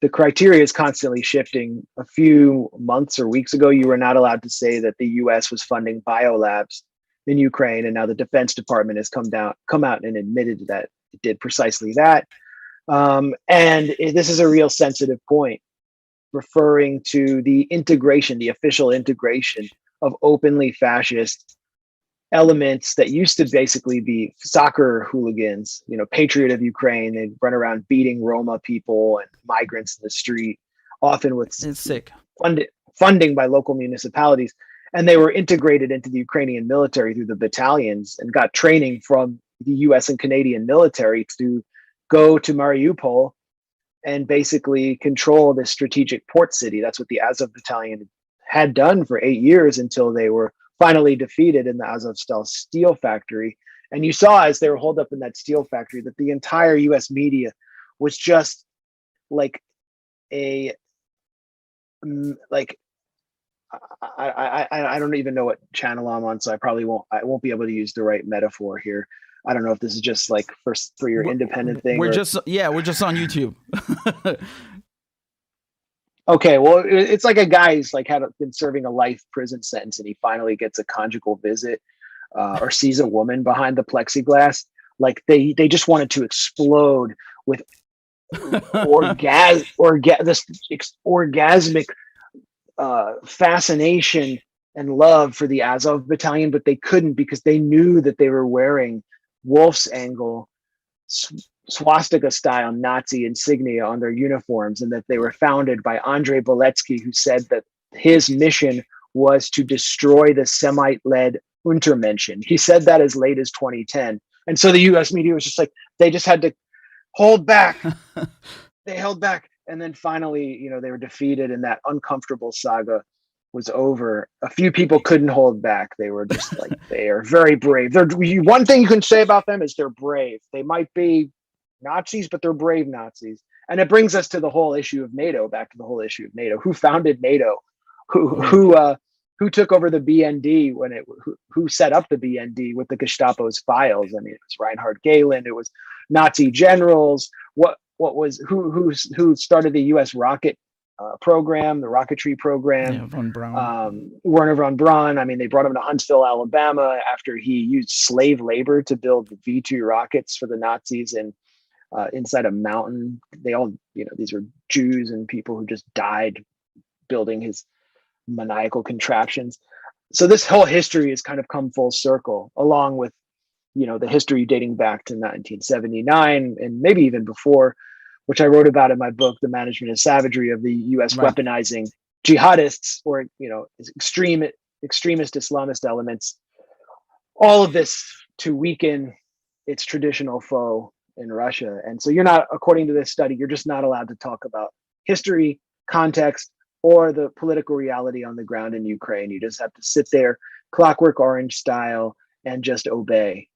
the criteria is constantly shifting. A few months or weeks ago, you were not allowed to say that the US was funding biolabs in Ukraine, and now the Defense Department has come out and admitted that it did precisely that. This is a real sensitive point, referring to the integration, the official integration of openly fascist elements that used to basically be soccer hooligans, patriot of Ukraine. They'd run around beating Roma people and migrants in the street, often with it's sick funding by local municipalities. And they were integrated into the Ukrainian military through the battalions and got training from the US and Canadian military to go to Mariupol and basically control this strategic port city. That's what the Azov battalion had done for 8 years until they were finally defeated in the Azovstal steel factory. And you saw as they were holed up in that steel factory that the entire US media was just like I don't even know what channel I'm on, so I won't be able to use the right metaphor here. I don't know if this is just like for your independent thing. We're just on YouTube. Okay, well, it's like a guy who's like been serving a life prison sentence, and he finally gets a conjugal visit or sees a woman behind the plexiglass. Like they just wanted to explode with orgasmic fascination and love for the Azov battalion, but they couldn't because they knew that they were wearing Wolf's Angle swastika style Nazi insignia on their uniforms, and that they were founded by Andrei Beletsky, who said that his mission was to destroy the Semite-led Untermenschen. He said that as late as 2010. And so the US media was just like, they just had to hold back. They held back. And then finally, they were defeated, and that uncomfortable saga was over. A few people couldn't hold back. They were just like, they are very brave. One thing you can say about them is they're brave. They might be Nazis, but they're brave Nazis. And it brings us to the whole issue of NATO, back to the whole issue of NATO. Who founded NATO? Who took over the BND who set up the BND with the Gestapo's files? I mean, it was Reinhard Gehlen, it was Nazi generals. Who started the US rocket program, the rocketry program? Yeah, von Braun. Werner von Braun. I mean, they brought him to Huntsville, Alabama, after he used slave labor to build the V2 rockets for the Nazis and inside a mountain. They all, these were Jews and people who just died building his maniacal contraptions. So this whole history has kind of come full circle, along with, the history dating back to 1979 and maybe even before, which I wrote about in my book, The Management of Savagery, of the US weaponizing jihadists or, extremist Islamist elements. All of this to weaken its traditional foe in Russia. And so according to this study, you're just not allowed to talk about history, context, or the political reality on the ground in Ukraine. You just have to sit there, Clockwork Orange style, and just obey.